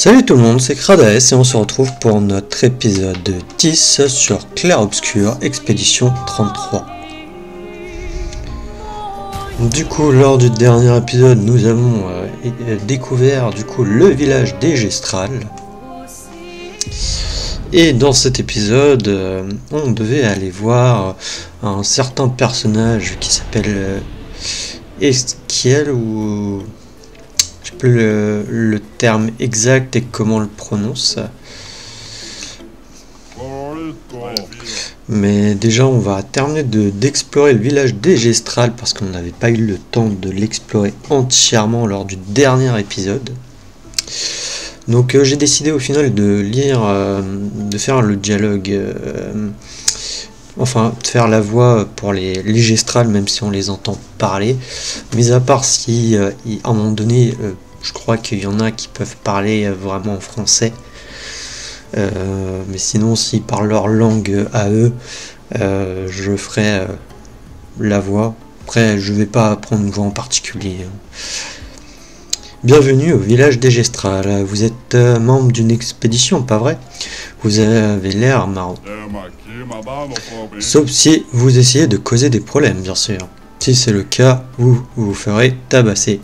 Salut tout le monde, c'est Kradaes et on se retrouve pour notre épisode 10 sur Clair Obscur, Expédition 33. Du coup, lors du dernier épisode, nous avons découvert le village des Gestrals. Et dans cet épisode, on devait aller voir un certain personnage qui s'appelle Eskiel, ou je sais plus le terme exact et comment on le prononce. Mais déjà, on va terminer d'explorer le village des Gestrals parce qu'on n'avait pas eu le temps de l'explorer entièrement lors du dernier épisode. Donc j'ai décidé au final de lire, de faire le dialogue, enfin de faire la voix pour les Gestrals, même si on les entend parler. Mais à part si à un moment donné, je crois qu'il y en a qui peuvent parler vraiment en français. Mais sinon, s'ils parlent leur langue à eux, je ferai la voix. Après, je vais pas prendre une voix en particulier. Bienvenue au village des Gestrals. Vous êtes membre d'une expédition, pas vrai? Vous avez l'air marrant. Sauf si vous essayez de causer des problèmes, bien sûr. Si c'est le cas, vous vous ferez tabasser.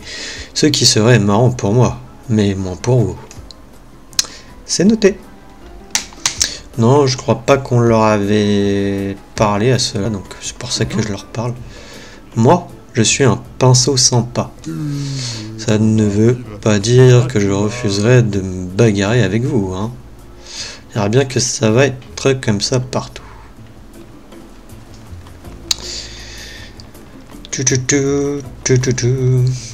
Ce qui serait marrant pour moi, mais moins pour vous. C'est noté. Non, je crois pas qu'on leur avait parlé à cela, donc c'est pour ça que je leur parle. Moi, je suis un pinceau sans pas. Ça ne veut pas dire que je refuserai de me bagarrer avec vous, hein. Il y aura bien que ça va être comme ça partout.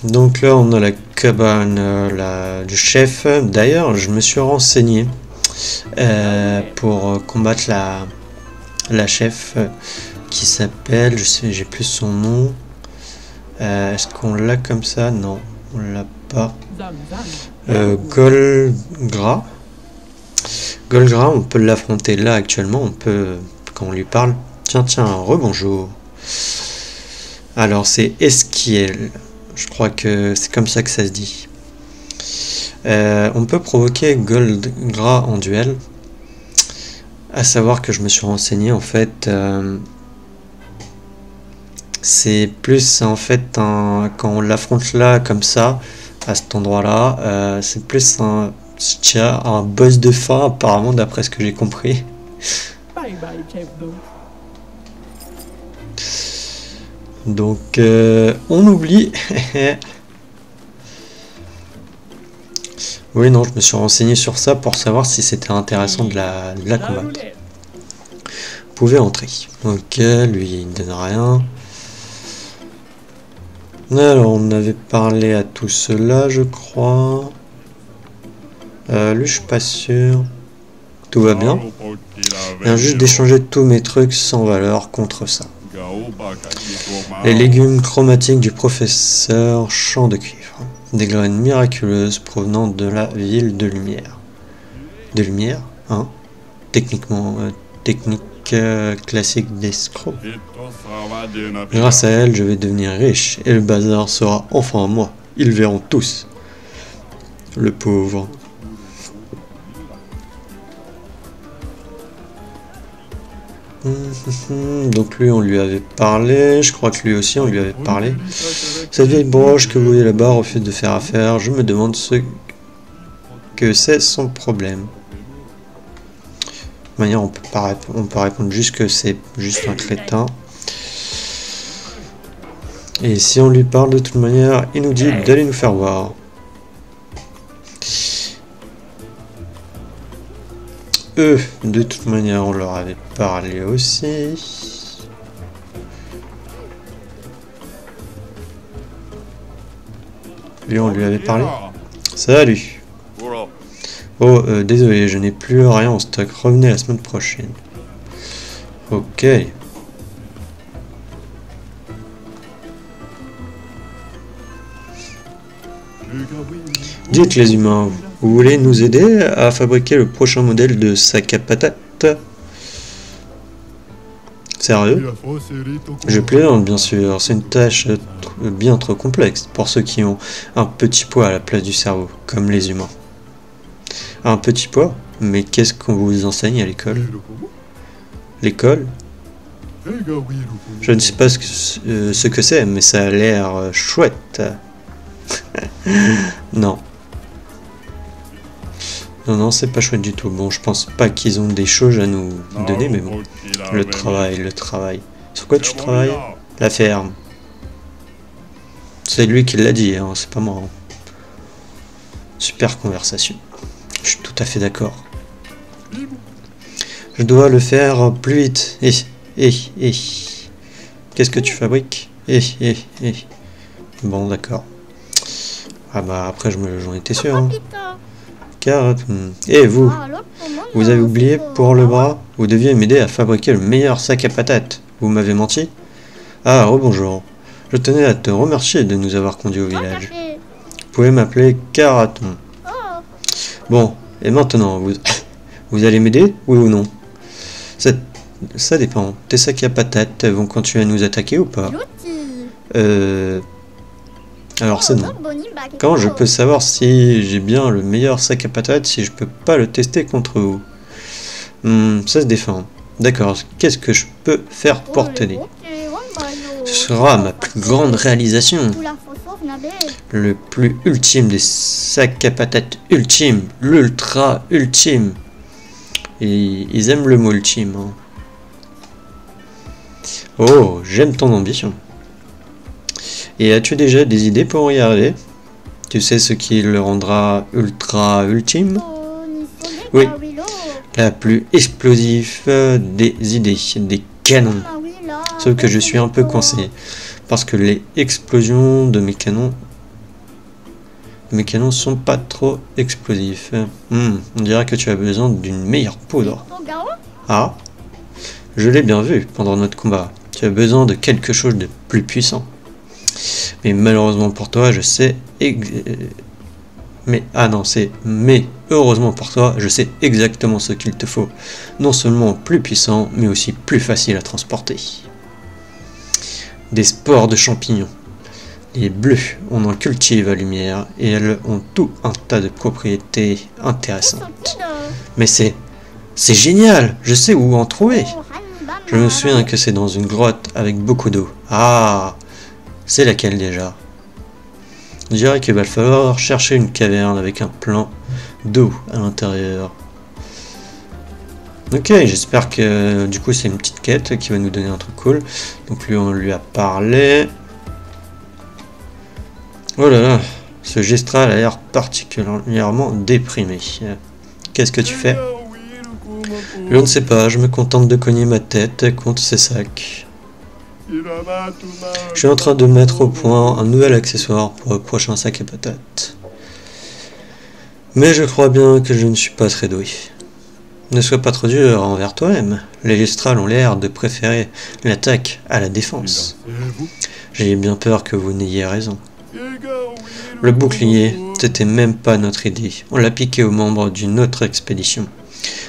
Donc là, on a la cabane du chef. D'ailleurs, je me suis renseigné pour combattre la chef qui s'appelle, je sais, j'ai plus son nom. Est-ce qu'on l'a comme ça? Non, on l'a pas. Golgra. Golgra, on peut l'affronter là actuellement. On peut, quand on lui parle. Tiens, rebonjour. Alors c'est Eskiel. Je crois que c'est comme ça que ça se dit. On peut provoquer Golgra en duel. À savoir que je me suis renseigné en fait. C'est plus en fait quand on l'affronte là comme ça, à cet endroit là, c'est plus un boss de fin apparemment d'après ce que j'ai compris. Donc on oublie. Oui, non, je me suis renseigné sur ça pour savoir si c'était intéressant de la combattre. Vous pouvez entrer. Ok, lui il ne donne rien. Alors, on avait parlé à tout cela, je crois. Lui, je suis pas sûr. Tout va bien. Je viens juste d'échanger tous mes trucs sans valeur contre ça. Les légumes chromatiques du professeur Champ de Cuivre. Des graines miraculeuses provenant de la ville de lumière. De lumière, hein? Techniquement, technique classique d'escroc. Grâce à elle, je vais devenir riche et le bazar sera enfin à moi. Ils verront tous. Le pauvre. Donc lui, on lui avait parlé. Je crois que lui aussi, on lui avait parlé. Cette vieille broche que vous voyez là-bas refuse de faire affaire. Je me demande ce que c'est son problème. De toute manière, on peut répondre juste que c'est juste un crétin. Et si on lui parle de toute manière, il nous dit d'aller nous faire voir. Eux, de toute manière, on leur avait parlé aussi. Lui, on lui avait parlé. Salut. Oh, désolé, je n'ai plus rien en stock. Revenez la semaine prochaine. Ok. Dites les humains, vous voulez nous aider à fabriquer le prochain modèle de sac à patates? Sérieux? Je plaisante bien sûr, c'est une tâche bien trop complexe pour ceux qui ont un petit poids à la place du cerveau, comme les humains. Un petit pois? Mais qu'est-ce qu'on vous enseigne à l'école? L'école? Je ne sais pas ce que c'est, mais ça a l'air chouette. Non. Non, non, c'est pas chouette du tout. Bon, je pense pas qu'ils ont des choses à nous donner, mais bon. Le travail, le travail. Sur quoi tu travailles? La ferme. C'est lui qui l'a dit, hein, c'est pas moi. Hein. Super conversation. Je suis tout à fait d'accord. Je dois le faire plus vite. Qu'est-ce que tu fabriques? Bon, d'accord. Ah bah après, j'en étais sûr. Hein. Carotte. Et vous? Vous avez oublié pour le bras? Vous deviez m'aider à fabriquer le meilleur sac à patates. Vous m'avez menti? Ah, rebonjour. Je tenais à te remercier de nous avoir conduits au village. Vous pouvez m'appeler Caraton. Bon, et maintenant, vous allez m'aider, oui ou non? Ça dépend. Tes sacs à patates vont continuer à nous attaquer ou pas? Alors c'est non. Comment je peux savoir si j'ai bien le meilleur sac à patates si je peux pas le tester contre vous? Ça se défend. D'accord, qu'est-ce que je peux faire pour t'aider? Ce sera ma plus grande réalisation. Le plus ultime des sacs à patates ultime. L'ultra ultime. Et ils aiment le mot ultime. Hein. Oh, j'aime ton ambition. Et as-tu déjà des idées pour y arriver? Tu sais ce qui le rendra ultra ultime? Oui. La plus explosive des idées, des canons. Sauf que je suis un peu coincé. Parce que les explosions de mes canons sont pas trop explosifs. On dirait que tu as besoin d'une meilleure poudre. Ah, je l'ai bien vu pendant notre combat. Tu as besoin de quelque chose de plus puissant. Mais malheureusement pour toi, je sais... Mais heureusement pour toi, je sais exactement ce qu'il te faut. Non seulement plus puissant, mais aussi plus facile à transporter. Des spores de champignons. Les bleus, on en cultive à lumière et elles ont tout un tas de propriétés intéressantes. Mais c'est génial, je sais où en trouver. Je me souviens que c'est dans une grotte avec beaucoup d'eau. Ah, c'est laquelle déjà? Je dirais qu'il va falloir chercher une caverne avec un plan d'eau à l'intérieur. Ok, j'espère que du coup c'est une petite quête qui va nous donner un truc cool. Donc lui on lui a parlé. Oh là là, ce Gestral a l'air particulièrement déprimé. Qu'est-ce que tu fais? Je ne sais pas, je me contente de cogner ma tête contre ces sacs. Je suis en train de mettre au point un nouvel accessoire pour le prochain sac à patates. Mais je crois bien que je ne suis pas très doué. Ne sois pas trop dur envers toi-même. Les Gestrals ont l'air de préférer l'attaque à la défense. J'ai bien peur que vous n'ayez raison. Le bouclier, c'était même pas notre idée. On l'a piqué aux membres d'une autre expédition.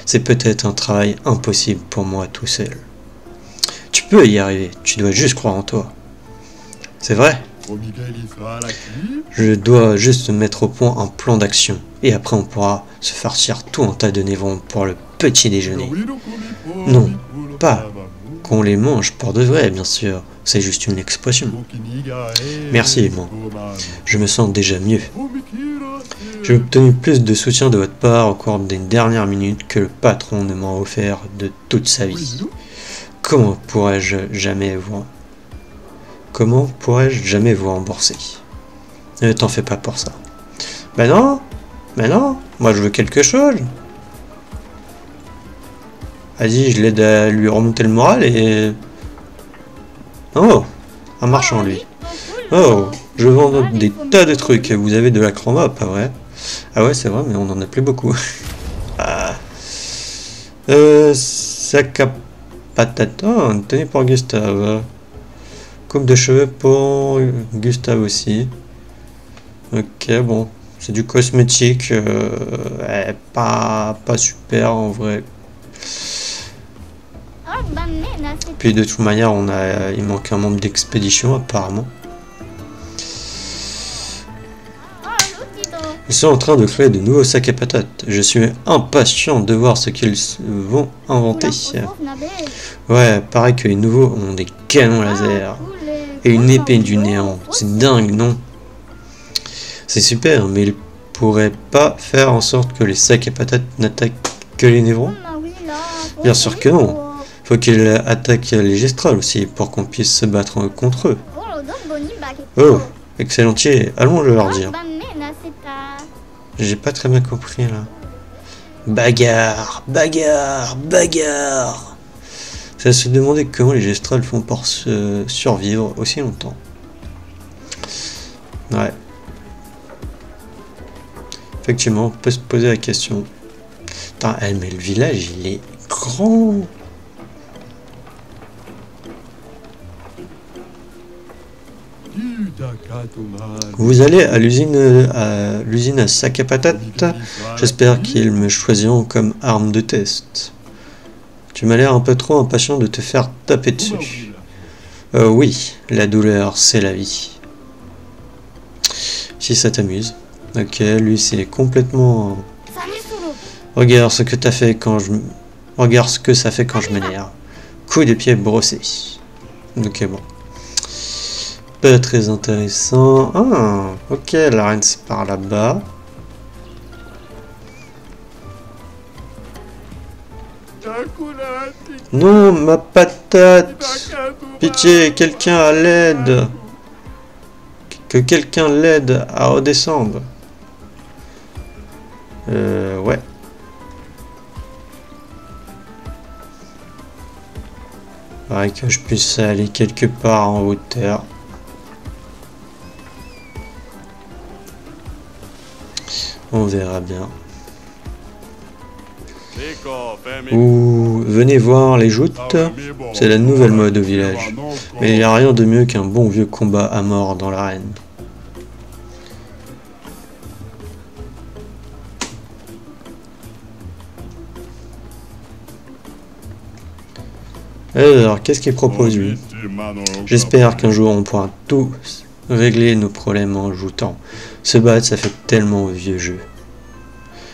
C'est peut-être un travail impossible pour moi tout seul. Tu peux y arriver, tu dois juste croire en toi. C'est vrai? Je dois juste mettre au point un plan d'action. Et après on pourra se farcir tout un tas de névrons pour le petit déjeuner. Non, pas qu'on les mange pour de vrai, bien sûr. C'est juste une expression. Merci, bon. Je me sens déjà mieux. J'ai obtenu plus de soutien de votre part au cours des dernières minutes que le patron ne m'a offert de toute sa vie. Comment pourrais-je jamais vous rembourser? Ne t'en fais pas pour ça. Ben non, moi je veux quelque chose. Vas-y, je l'aide à lui remonter le moral et... Oh, un marchand lui. Oh, je vends des tas de trucs. Vous avez de la chroma, pas vrai? Ah ouais, c'est vrai, mais on en a plus beaucoup. Ah. Sac à patates. Oh, une tenue pour Gustave. Coupe de cheveux pour Gustave aussi. Ok, bon. C'est du cosmétique. Pas super en vrai. Puis de toute manière, il manque un membre d'expédition apparemment. Ils sont en train de créer de nouveaux sacs à patates. Je suis impatient de voir ce qu'ils vont inventer. Ouais, pareil que les nouveaux ont des canons laser et une épée du néant. C'est dingue, non? C'est super, mais ils pourraient pas faire en sorte que les sacs à patates n'attaquent que les névrons? Bien sûr que non. Faut qu'ils attaquent les gestrales aussi pour qu'on puisse se battre contre eux. Oh, excellentier, allons le leur dire. J'ai pas très bien compris là. Bagarre, bagarre, bagarre. Ça se demandait comment les gestrales font pour survivre aussi longtemps. Ouais. Effectivement, on peut se poser la question. Putain, mais le village, il est grand. Vous allez à l'usine à sac à patates. J'espère qu'ils me choisiront comme arme de test. Tu m'as l'air un peu trop impatient de te faire taper dessus. Oui, la douleur, c'est la vie. Si ça t'amuse. Ok, lui c'est complètement... Regarde ce que t'as fait quand je... Regarde ce que ça fait quand je m'énerve. Coup de pied brossé. Ok, bon. Pas très intéressant. Ah, ok, l'arène c'est par là-bas. Non, ma patate. Pitié, quelqu'un à l'aide. Que quelqu'un l'aide à redescendre. Ouais. Faudrait que je puisse aller quelque part en hauteur. On verra bien. Ou venez voir les joutes. C'est la nouvelle mode au village. Mais il n'y a rien de mieux qu'un bon vieux combat à mort dans l'arène. Alors, qu'est-ce qu'il propose lui? J'espère qu'un jour on pourra tous régler nos problèmes en joutant. Se battre, ça fait tellement vieux jeu.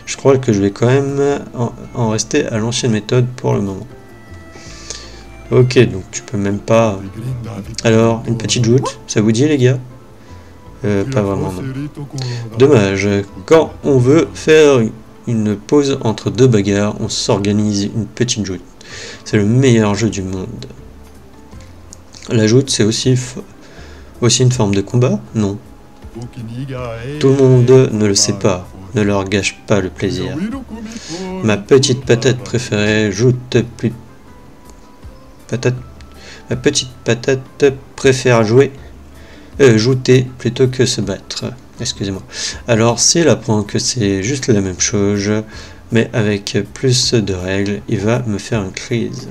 Je crois que je vais quand même en rester à l'ancienne méthode pour le moment. Ok, donc tu peux même pas... Alors, une petite joute, ça vous dit les gars? Pas vraiment, non. Dommage, quand on veut faire une pause entre deux bagarres, on s'organise une petite joute. C'est le meilleur jeu du monde. La joute, c'est aussi une forme de combat? Non. Tout le monde ne le sait pas. Ne leur gâche pas le plaisir. Ma petite patate préférée Ma petite patate préfère jouter plutôt que se battre. Excusez-moi. Alors, s'il apprend que c'est juste la même chose, mais avec plus de règles, il va me faire une crise.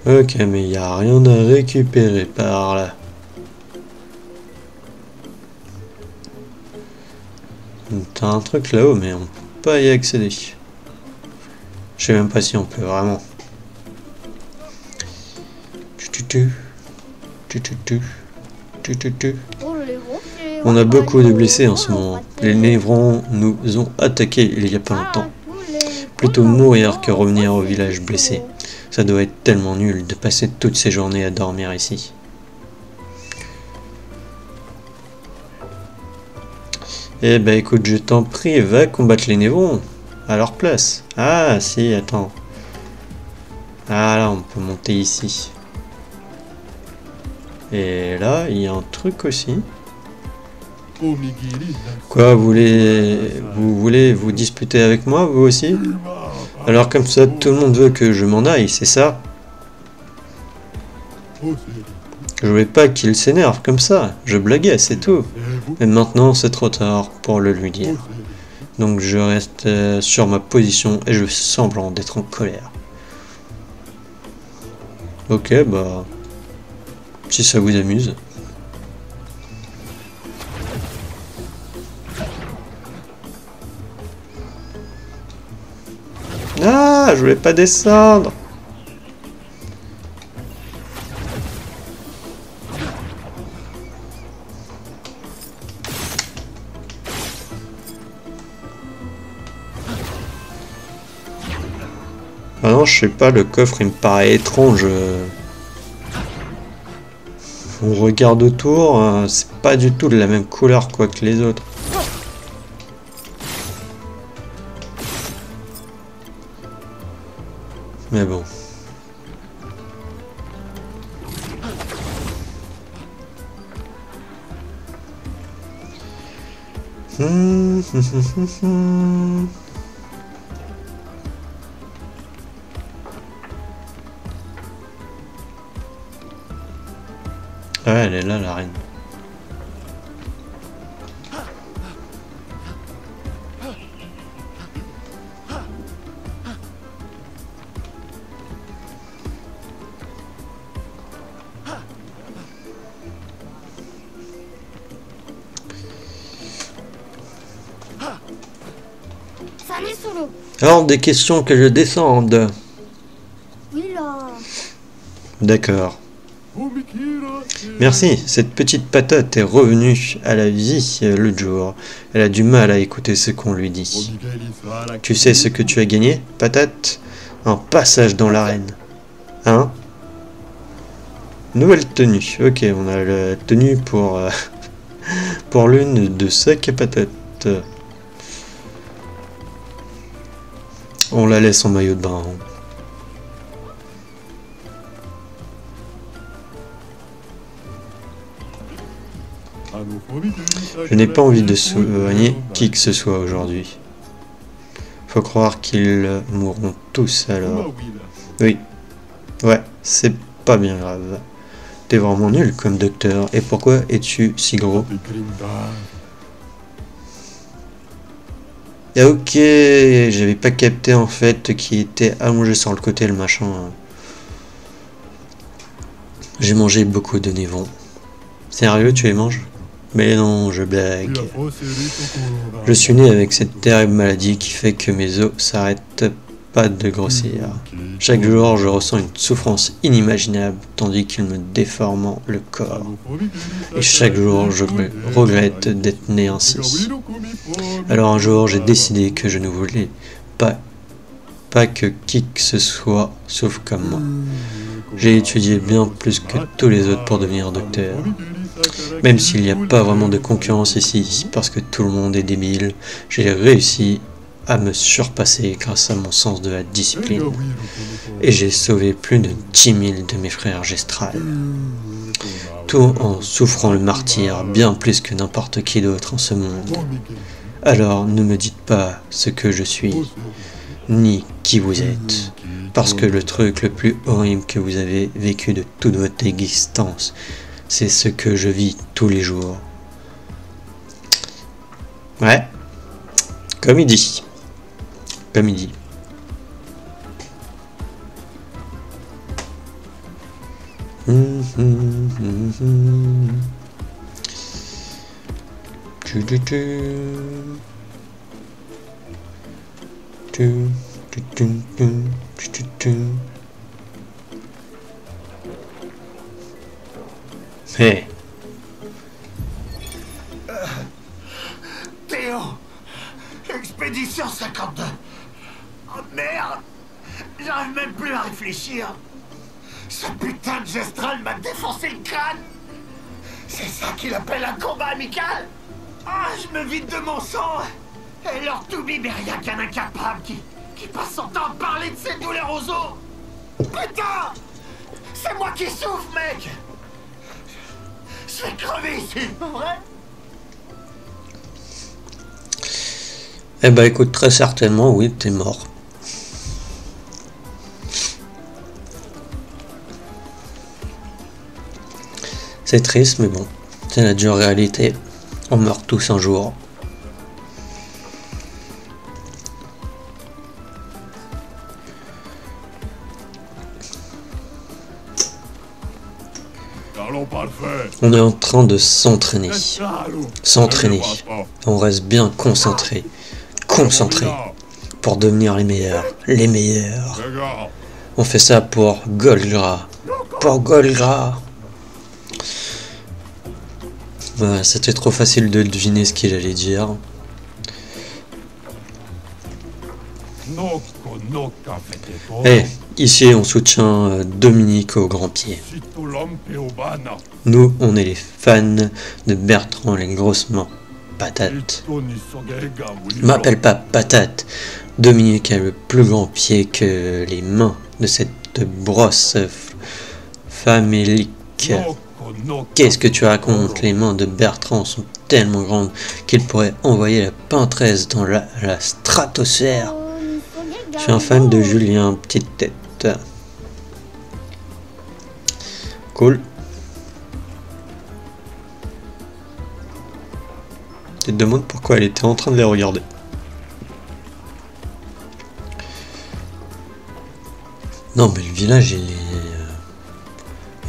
Ok, mais il n'y a rien à récupérer par là. T'as un truc là-haut, mais on peut pas y accéder. Je sais même pas si on peut vraiment. On a beaucoup de blessés en ce moment. Les névrons nous ont attaqués il y a pas longtemps. Plutôt mourir que revenir au village blessé. Ça doit être tellement nul de passer toutes ces journées à dormir ici. Eh ben écoute, je t'en prie, va combattre les névrons à leur place. Ah si, attends. Ah là, on peut monter ici. Et là, il y a un truc aussi. Quoi, vous voulez vous disputer avec moi, vous aussi? Alors comme ça, tout le monde veut que je m'en aille, c'est ça? Je voulais pas qu'il s'énerve comme ça, je blaguais, c'est tout. Mais maintenant, c'est trop tard pour le lui dire. Donc je reste sur ma position et je fais semblant d'être en colère. Ok, bah... si ça vous amuse. Ah, je voulais pas descendre. Ah non, je sais pas, le coffre il me paraît étrange. On regarde autour, c'est pas du tout de la même couleur quoi que les autres. Mais bon. Ah, elle est là, la reine. Alors, des questions que je descende. Oui, là. D'accord. Merci, cette petite patate est revenue à la vie l'autre jour. Elle a du mal à écouter ce qu'on lui dit. Tu sais ce que tu as gagné, patate? Un passage dans l'arène. Hein? Nouvelle tenue. Ok, on a la tenue pour l'une de sac à patates. On la laisse en maillot de bain. Je n'ai pas envie de soigner qui que ce soit aujourd'hui. Faut croire qu'ils mourront tous alors. Oui. Ouais, c'est pas bien grave. T'es vraiment nul comme docteur. Et pourquoi es-tu si gros? Ah, ok, j'avais pas capté en fait qu'il était allongé sur le côté le machin. J'ai mangé beaucoup de névons. Sérieux, tu les manges? Mais non, je blague. Je suis né avec cette terrible maladie qui fait que mes os s'arrêtent pas de grossir. Chaque jour, je ressens une souffrance inimaginable tandis qu'il me déforme le corps. Et chaque jour, je regrette d'être né ainsi. Alors un jour, j'ai décidé que je ne voulais pas que qui que ce soit sauf comme moi. J'ai étudié bien plus que tous les autres pour devenir docteur. Même s'il n'y a pas vraiment de concurrence ici, parce que tout le monde est débile, j'ai réussi à me surpasser grâce à mon sens de la discipline. Et j'ai sauvé plus de 10 000 de mes frères gestrales. Tout en souffrant le martyre bien plus que n'importe qui d'autre en ce monde. Alors ne me dites pas ce que je suis, ni qui vous êtes, parce que le truc le plus horrible que vous avez vécu de toute votre existence, c'est ce que je vis tous les jours. Ouais, comme il dit. Comme il dit. Hey. Théo, expédition 52. Oh merde, j'arrive même plus à réfléchir. Ce putain de Gestral m'a défoncé le crâne. C'est ça qu'il appelle un combat amical. Ah, je me vide de mon sang. Et leur toubib est rien qu'un incapable qui passe son temps à parler de ses douleurs aux os. Putain, c'est moi qui souffre, mec. Je vais crever ici, ouais. Eh ben écoute, très certainement, oui, t'es mort. C'est triste, mais bon, c'est la dure réalité. On meurt tous un jour. On est en train de s'entraîner. S'entraîner. On reste bien concentré. Concentré. Pour devenir les meilleurs. Les meilleurs. On fait ça pour Golgra. Pour Golgra. Ouais, c'était trop facile de deviner ce qu'il allait dire. Eh, ici on soutient Dominique au grand pied. Nous, on est les fans de Bertrand les grosses mains. Patate. M'appelle pas Patate. Dominique a le plus grand pied que les mains de cette brosse famélique. Qu'est-ce que tu racontes? Les mains de Bertrand sont tellement grandes qu'il pourrait envoyer la peintresse dans la stratosphère. Je suis un fan de Julien, petite tête. Cool. Tu te demandes pourquoi elle était en train de les regarder. Non mais le village il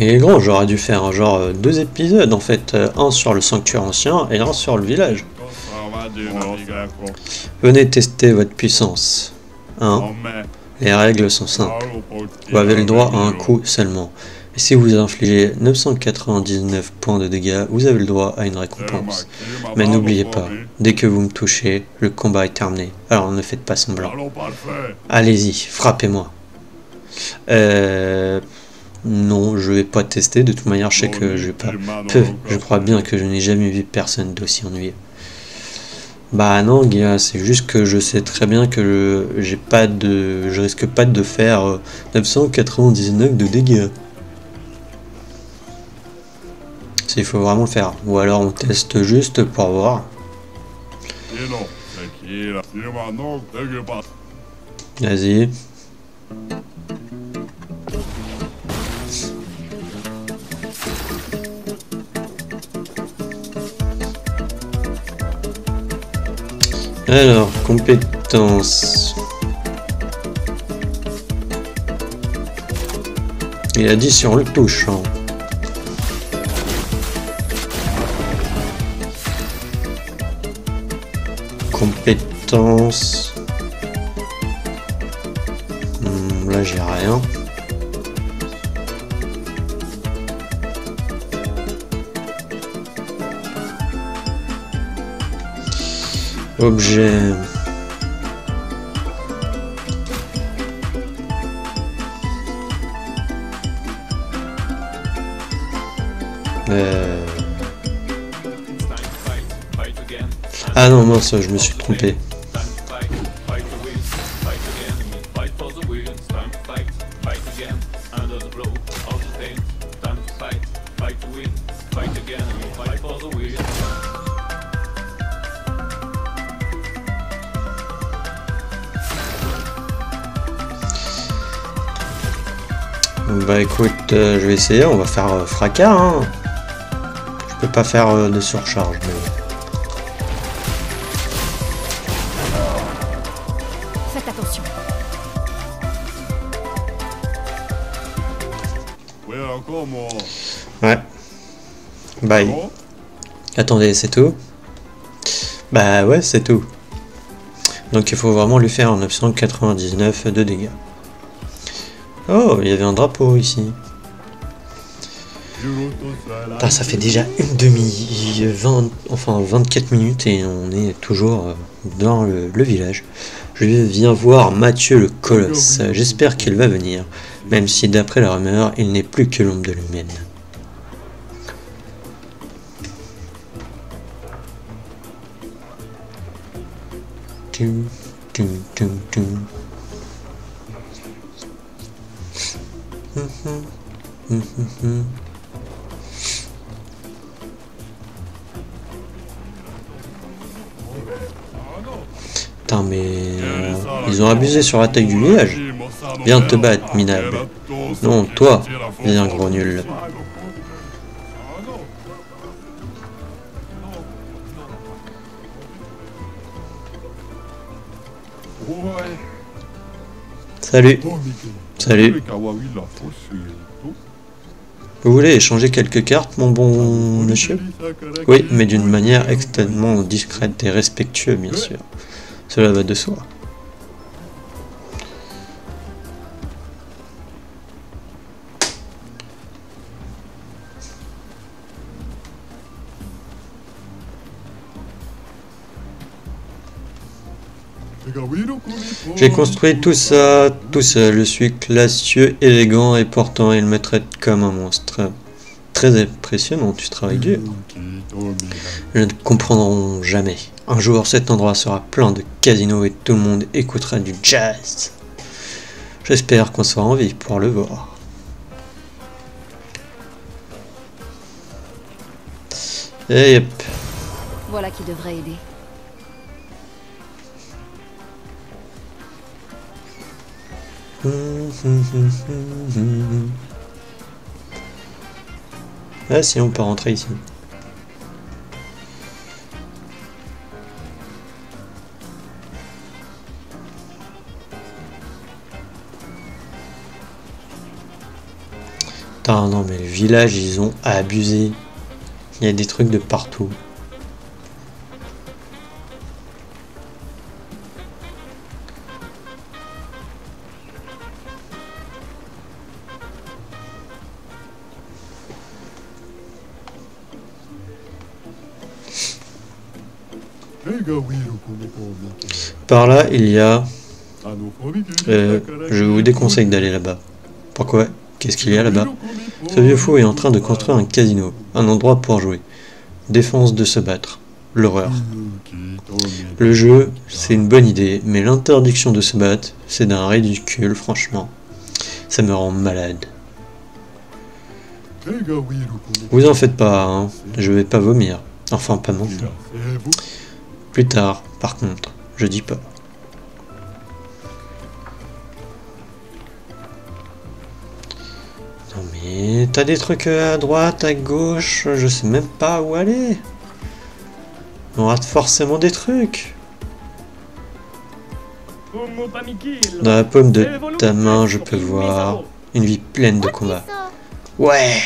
est grand, j'aurais dû faire genre 2 épisodes en fait, un sur le sanctuaire ancien et un sur le village. Venez tester votre puissance. Hein? Les règles sont simples. Vous avez le droit à un coup seulement. Et si vous infligez 999 points de dégâts, vous avez le droit à une récompense. Mais n'oubliez pas, dès que vous me touchez, le combat est terminé. Alors ne faites pas semblant. Allez-y, frappez-moi. Non, je vais pas tester. De toute manière, je sais que je vais pas. Je crois bien que je n'ai jamais vu personne d'aussi ennuyé. Bah non, gars, c'est juste que je sais très bien que je risque pas de faire 999 de dégâts. Il faut vraiment le faire. Ou alors on teste juste pour voir. Vas-y. Alors, compétences. Il a dit sur le touche. Hein. Compétences. Là, j'ai rien. Objet. Ah non, mince, je me suis trompé. Bah écoute, je vais essayer, on va faire fracas, hein. Je peux pas faire de surcharge, mais... Faites attention. Ouais. Bye. Attendez, c'est tout? Bah ouais, c'est tout. Donc il faut vraiment lui faire 999 de dégâts. Oh, il y avait un drapeau ici. Ah, ça fait déjà une 24 minutes et on est toujours dans le village. Je viens voir Mathieu le Colosse. J'espère qu'il va venir, même si d'après la rumeur, il n'est plus que l'ombre de l'humaine. Putain, mais ils ont abusé sur la taille du village. Viens te battre, minable. Non, toi, viens, gros nul. Salut. Salut. Vous voulez échanger quelques cartes, mon bon monsieur? Oui, mais d'une manière extrêmement discrète et respectueuse, bien sûr. Cela va de soi. J'ai construit tout ça tout seul. Je suis classieux, élégant et pourtant il me traite comme un monstre. Très impressionnant, tu travailles dur. Ils ne comprendront jamais. Un jour, cet endroit sera plein de casinos et tout le monde écoutera du jazz. J'espère qu'on sera en vie pour le voir. Et yep. Voilà qui devrait aider. Ah si, on peut rentrer ici. Putain, non mais le village, ils ont abusé. Il y a des trucs de partout. Par là, il y a... je vous déconseille d'aller là-bas. Pourquoi? Qu'est-ce qu'il y a là-bas? Ce vieux fou est en train de construire un casino, un endroit pour jouer. Défense de se battre. L'horreur. Le jeu, c'est une bonne idée, mais l'interdiction de se battre, c'est d'un ridicule, franchement. Ça me rend malade. Vous en faites pas, hein. Je vais pas vomir. Enfin, pas maintenant. Plus tard, par contre, je dis pas. Non mais t'as des trucs à droite, à gauche, je sais même pas où aller. On rate forcément des trucs. Dans la paume de ta main, je peux voir une vie pleine de combats. Ouais.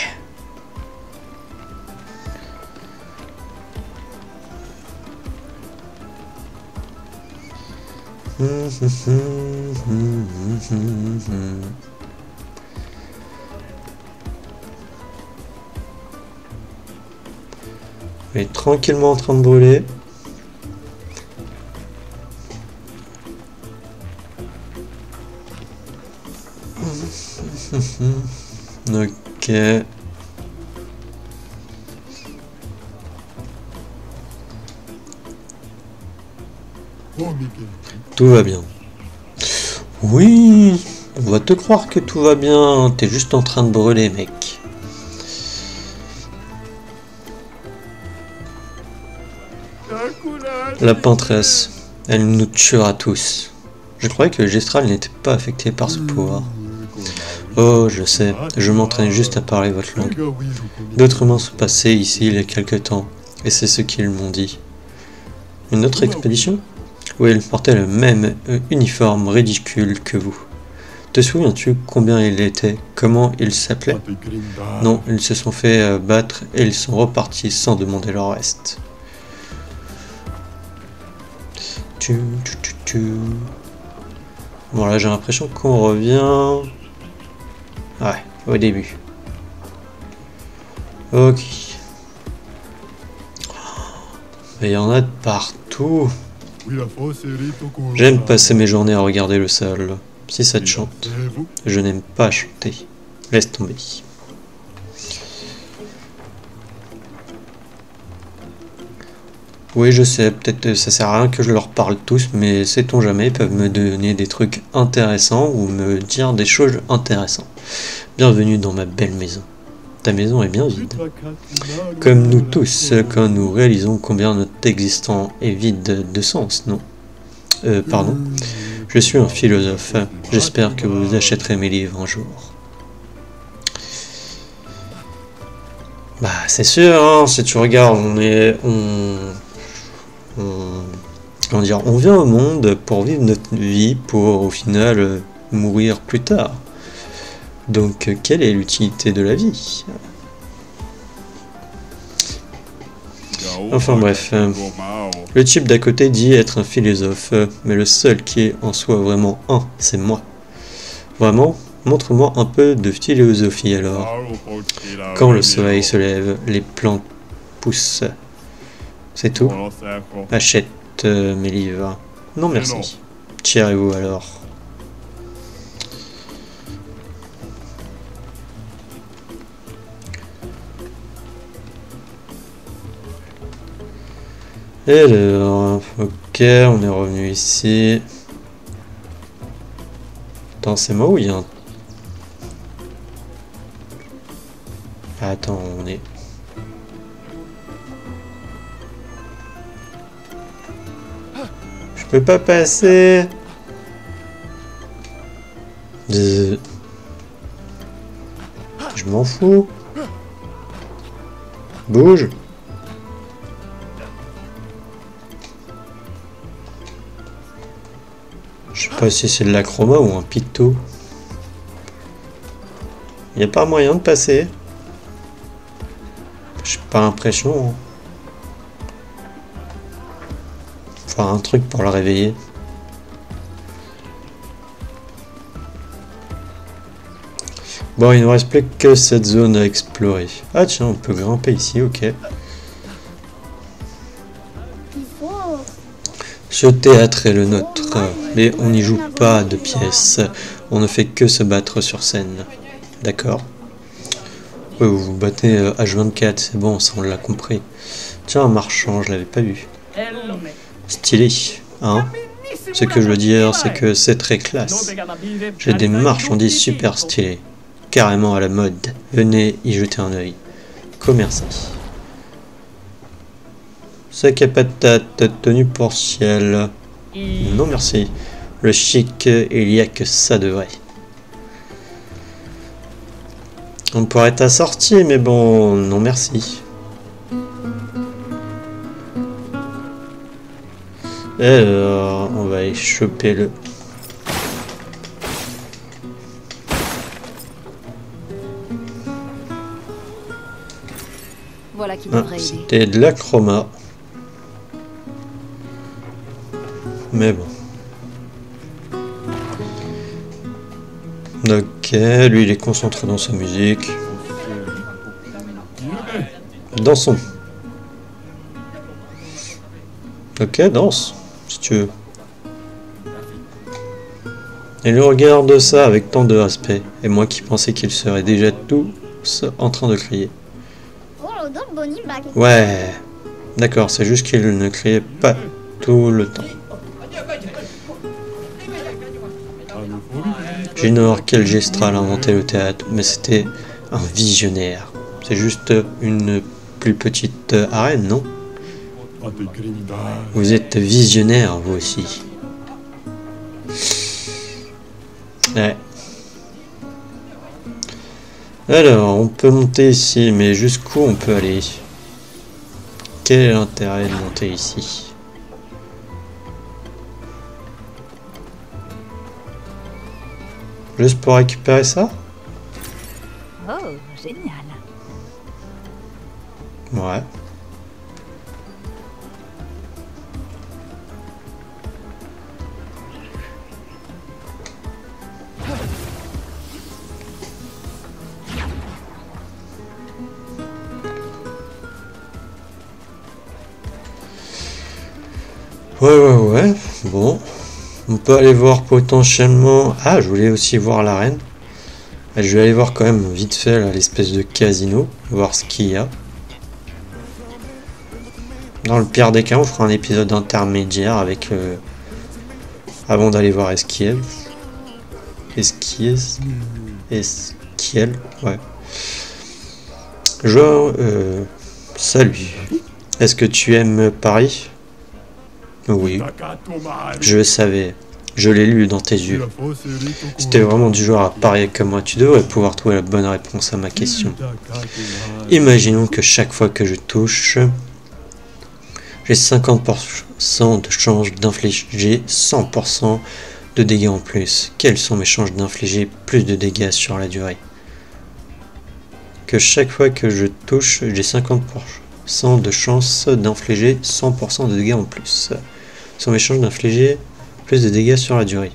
Il est tranquillement en train de brûler. Ok. Tout va bien. Oui, on va te croire que tout va bien. T'es juste en train de brûler, mec. La pentresse, elle nous tuera tous. Je croyais que Gestral n'était pas affecté par ce pouvoir. Oh, je sais, je m'entraîne juste à parler votre langue. D'autres humains sont passés ici il y a quelque temps, et c'est ce qu'ils m'ont dit. Une autre expédition? Oui, ils portaient le même uniforme ridicule que vous. Te souviens-tu combien il était? Comment ils s'appelaient? Non, ils se sont fait battre et ils sont repartis sans demander leur reste. Bon là j'ai l'impression qu'on revient... Ouais, au début. Ok. Mais il y en a de partout. J'aime passer mes journées à regarder le sol. Si ça te chante. Je n'aime pas chanter. Laisse tomber. Oui, je sais, peut-être ça sert à rien que je leur parle tous, mais sait-on jamais, ils peuvent me donner des trucs intéressants ou me dire des choses intéressantes. Bienvenue dans ma belle maison. Ta maison est bien vide. Comme nous tous, quand nous réalisons combien notre existence est vide de sens, non? Pardon. Je suis un philosophe. J'espère que vous achèterez mes livres un jour. Bah, c'est sûr, hein, si tu regardes, on vient au monde pour vivre notre vie, pour au final mourir plus tard. Donc, quelle est l'utilité de la vie? Enfin bref, le type d'à côté dit être un philosophe, mais le seul qui est en soi vraiment un, c'est moi. Vraiment? Montre-moi un peu de philosophie alors. Quand le soleil se lève, les plantes poussent. C'est tout. Achète mes livres. Non merci. tirez-vous alors. Et alors, ok, on est revenu ici. Attends, c'est moi où il y a un... Attends, on est... Je peux pas passer. Je m'en fous. Bouge. Je sais pas si c'est de la chroma ou un picto. Il n'y a pas moyen de passer. J'ai pas l'impression. Hein. Faire un truc pour le réveiller. Bon, il ne reste plus que cette zone à explorer. Ah tiens, on peut grimper ici, ok. Ce théâtre est le nôtre, mais on n'y joue pas de pièces. On ne fait que se battre sur scène. D'accord. Oui, vous vous battez H24, c'est bon, ça on l'a compris. Tiens, un marchand, je l'avais pas vu. Stylé, hein? Ce que je veux dire, c'est que c'est très classe. J'ai des marchandises super stylées. Carrément à la mode. Venez y jeter un œil. Commerçant. Sac à patate, tenue pour ciel. Non merci. Le chic, il y a que ça de vrai. On pourrait être assorti, mais bon, non merci. Alors, on va aller choper le... Voilà qui Ah, devrait aider. c'était de la chroma. Mais bon. Ok, lui il est concentré dans sa musique. Dansons. Ok, danse, si tu veux. Et lui regarde ça avec tant de respect. Et moi qui pensais qu'ils seraient déjà tous en train de crier. Ouais, d'accord, c'est juste qu'il ne criait pas tout le temps. J'ignore quel gestral a inventé le théâtre, mais c'était un visionnaire. C'est juste une plus petite arène, non? Vous êtes visionnaire, vous aussi. Ouais. Alors, on peut monter ici, mais jusqu'où on peut aller? Quel est l'intérêt de monter ici? Juste pour récupérer ça? Oh, génial. Ouais. Ouais. Bon. On peut aller voir potentiellement... Ah, je voulais aussi voir l'arène. Je vais aller voir quand même vite fait l'espèce de casino. Voir ce qu'il y a. Dans le pire des cas, on fera un épisode intermédiaire avec... avant d'aller voir Esquiel. Esquiel, ouais. Genre... salut. Est-ce que tu aimes Paris? Oui, je le savais. Je l'ai lu dans tes yeux. Si t'es vraiment du genre à parier comme moi, tu devrais pouvoir trouver la bonne réponse à ma question. Imaginons que chaque fois que je touche, j'ai 50% de chance d'infliger 100% de dégâts en plus. Quelles sont mes chances d'infliger plus de dégâts sur la durée? Que chaque fois que je touche, j'ai 50% de chance d'infliger 100% de dégâts en plus. Sont mes chances d'infliger plus de dégâts sur la durée.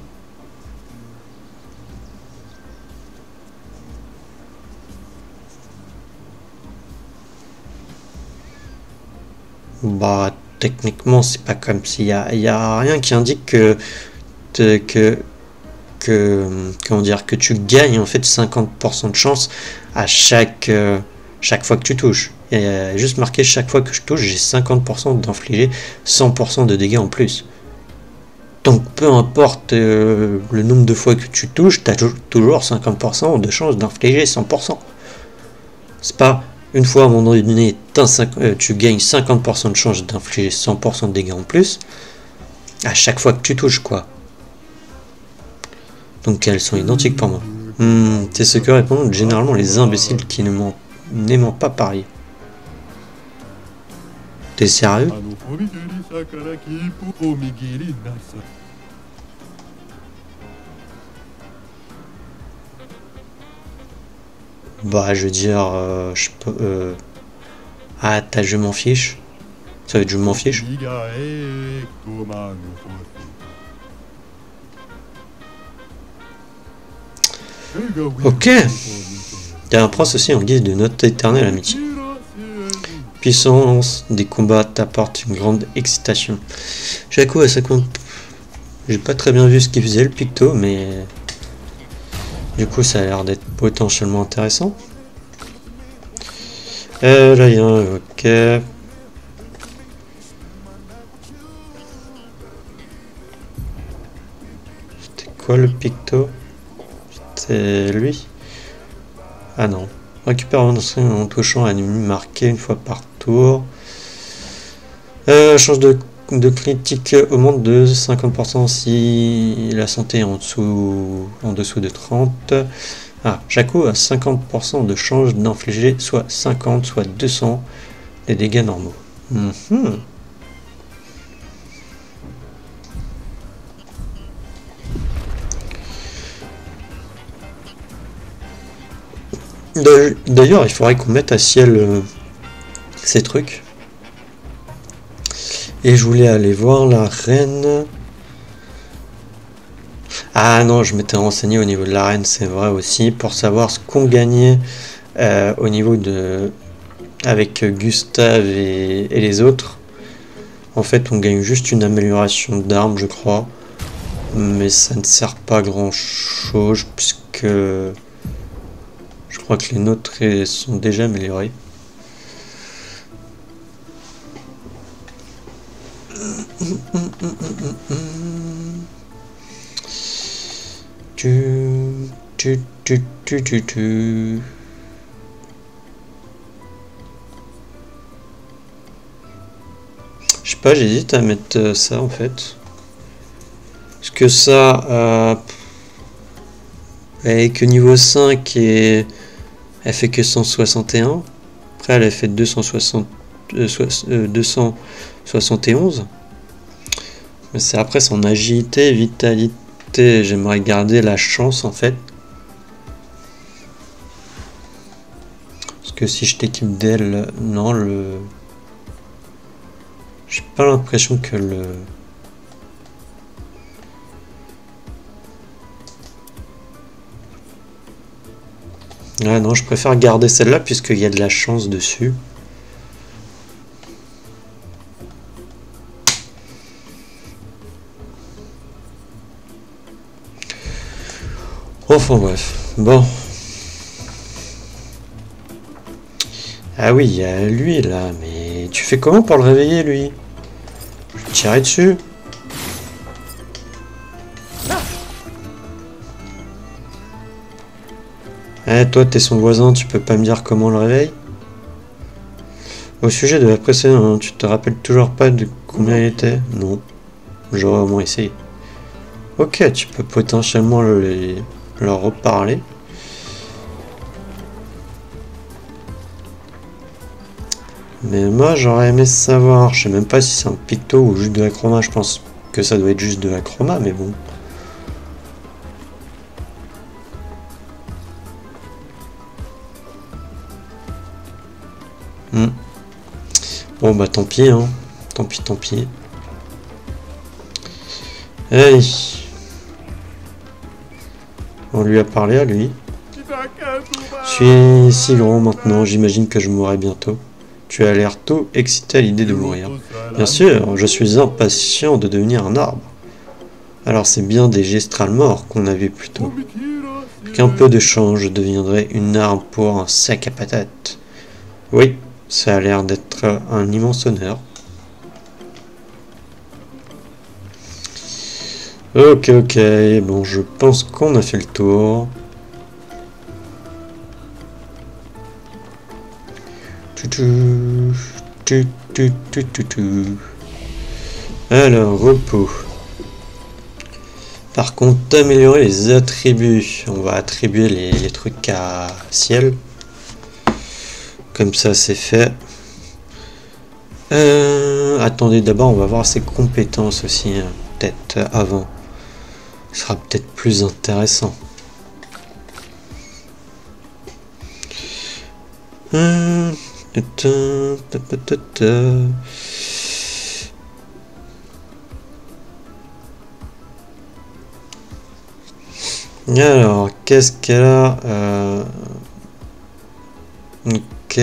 Bah, techniquement, c'est pas comme s'il y a rien qui indique que comment dire, que tu gagnes en fait 50% de chance à chaque fois que tu touches. Et juste marqué chaque fois que je touche, j'ai 50% d'infliger 100% de dégâts en plus. Donc peu importe le nombre de fois que tu touches, tu as toujours 50% de chance d'infliger 100%. C'est pas une fois à un moment donné, tu gagnes 50% de chance d'infliger 100% de dégâts en plus à chaque fois que tu touches, quoi. Donc elles sont identiques pour moi. C'est ce que répondent généralement les imbéciles qui n'aiment pas parier. T'es sérieux? Bah je veux dire, je peux... Ah, je m'en fiche. Ça veut dire je m'en fiche. Ok. T'as un prince aussi en guise de notre éternelle amitié. Puissance des combats t'apporte une grande excitation. Jaco à sa compte. J'ai pas très bien vu ce qu'il faisait le picto, mais du coup ça a l'air d'être potentiellement intéressant. Là il y a un ok. C'était quoi le picto? C'est lui? Ah non. Récupère un instrument en touchant un ennemi marqué une fois par tour. Chance de critique augmente de 50% si la santé est en dessous de 30. Ah, Jaco a 50% de chance d'infliger soit 50, soit 200 des dégâts normaux. D'ailleurs, il faudrait qu'on mette à ciel ces trucs. Et je voulais aller voir la reine. Ah non, je m'étais renseigné au niveau de la reine, c'est vrai aussi, pour savoir ce qu'on gagnait au niveau de... avec Gustave et les autres. En fait, on gagne juste une amélioration d'armes, je crois. Mais ça ne sert pas à grand chose, puisque... je crois que les nôtres sont déjà améliorés. Je sais pas, j'hésite à mettre ça en fait. Parce que ça, avec niveau 5 et elle fait que 161. Après elle a fait 271. Mais c'est après son agilité, vitalité. J'aimerais garder la chance en fait. Parce que si je t'équipe d'elle, non, j'ai pas l'impression que le... Ah non, je préfère garder celle-là puisqu'il y a de la chance dessus. Enfin bref, bon. Ah oui, il y a lui là, mais tu fais comment pour le réveiller lui? Je vais tirer dessus. Eh, toi t'es son voisin, tu peux pas me dire comment on le réveille? Au sujet de la précédente, tu te rappelles toujours pas de combien il était? Non, j'aurais au moins essayé. Ok, tu peux potentiellement leur reparler. Mais moi j'aurais aimé savoir, je sais même pas si c'est un picto ou juste de la chroma, je pense que ça doit être juste de la chroma, mais bon. Bon bah tant pis, hein. Tant pis. Hey. On lui a parlé à lui. Je suis si grand maintenant, j'imagine que je mourrai bientôt. Tu as l'air tout excité à l'idée de mourir. Bien sûr, je suis impatient de devenir un arbre. Alors c'est bien des gestrals morts qu'on a vu plus tôt. Avec un peu de change, je deviendrai une arme pour un sac à patates. Oui, ça a l'air d'être un immense honneur. Ok, bon, je pense qu'on a fait le tour. Alors, repos. Par contre, améliorer les attributs. On va attribuer les trucs à ciel. Comme ça, c'est fait. Attendez, d'abord, on va voir ses compétences aussi, hein, peut-être avant. Ce sera peut-être plus intéressant. Alors, qu'est-ce qu'elle a ok.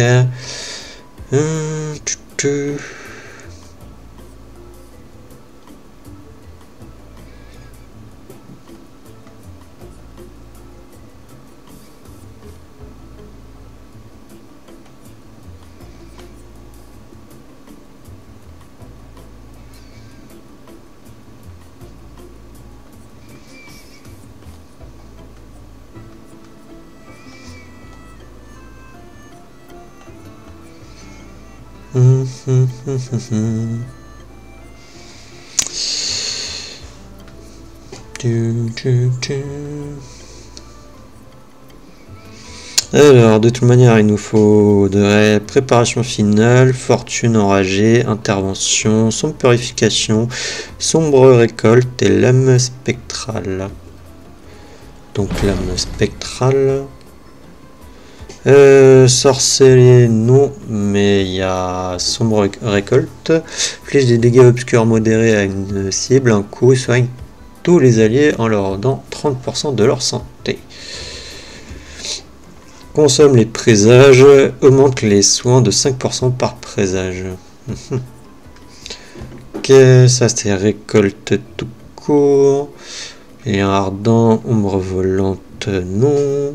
Alors, de toute manière, il nous faut de préparation finale, fortune enragée, intervention, sombre purification, sombre récolte et lame spectrale. Donc, lame spectrale. Sorcellerie, non, mais il y a sombre récolte. Flèche des dégâts obscurs modérés à une cible, un coup, soigne tous les alliés en leur donnant 30% de leur santé. Consomme les présages, augmente les soins de 5% par présage. Ok, ça c'est récolte tout court. Lien ardent, ombre volante, non.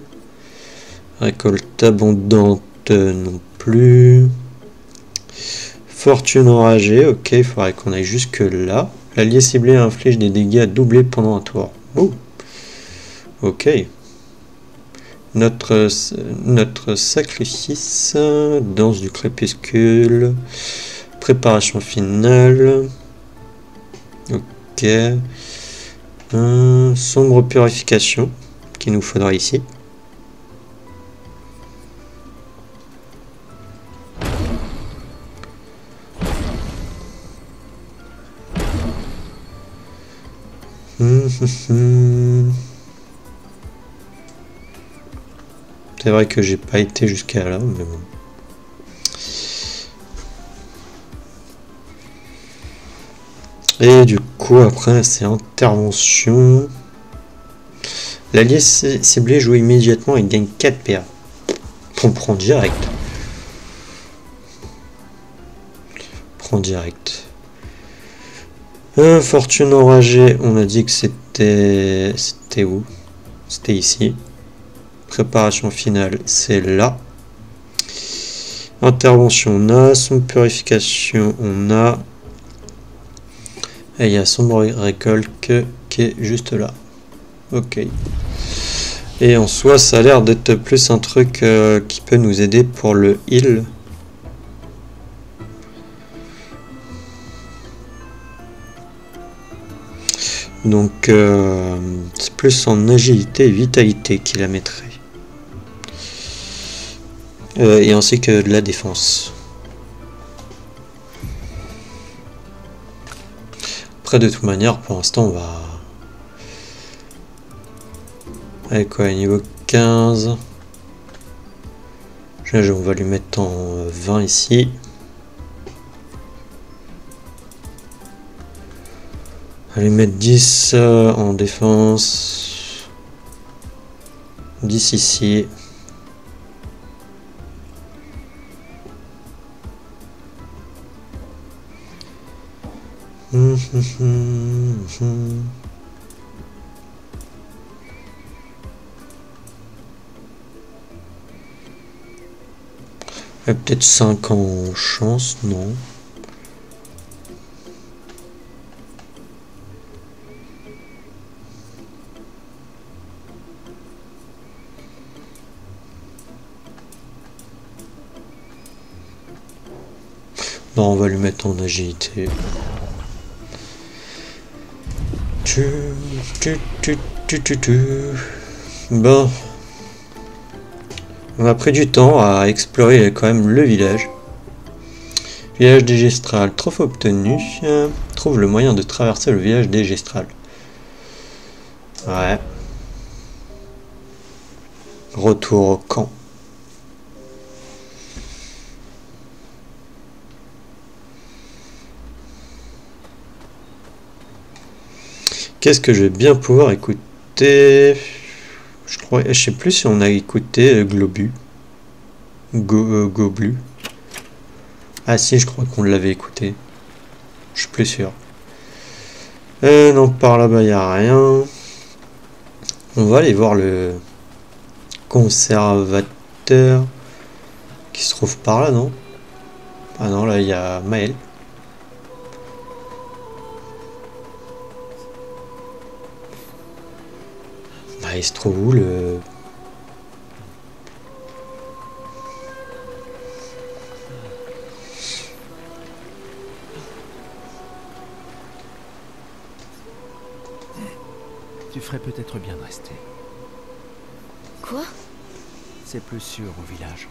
Récolte abondante, non plus. Fortune enragée, ok, il faudrait qu'on aille jusque là. L'allié ciblé inflige des dégâts doublés pendant un tour. Oh. Ok. Notre sacrifice, danse du crépuscule, préparation finale. Ok. Sombre purification, qu'il nous faudra ici. C'est vrai que j'ai pas été jusqu'à là, mais bon. Et du coup, après, c'est intervention. L'allié ciblé joue immédiatement et gagne 4 PA. On prend direct. Fortune enragée, on a dit que c'était... C'était où? C'était ici. Préparation finale, c'est là. Intervention, on a. Sombre purification, on a. Et il y a sombre récolte qui est juste là. Ok. Et en soi, ça a l'air d'être plus un truc qui peut nous aider pour le heal. Donc, c'est plus en agilité et vitalité qu'il la mettrait. Et ainsi que de la défense. Après, de toute manière, pour l'instant, on va... Allez, quoi, niveau 15. On va lui mettre en 20 ici. On va lui mettre 10 en défense. 10 ici. Peut-être 5 en chance, non. Non, on va lui mettre en agilité. Bon. On a pris du temps à explorer quand même le village. Village des Gestrals. Trophée obtenu. Trouve le moyen de traverser le village des Gestrals. Ouais. Retour au camp. Qu'est-ce que je vais bien pouvoir écouter? Je sais plus si on a écouté Globu. Goblu. Ah si, je crois qu'on l'avait écouté. Je suis plus sûr. Non, par là-bas, il n'y a rien. On va aller voir le conservateur qui se trouve par là, non? Ah non, là, il y a Maël. Bah, il se trouve où le... Tu ferais peut-être bien de rester. Quoi? C'est plus sûr au village.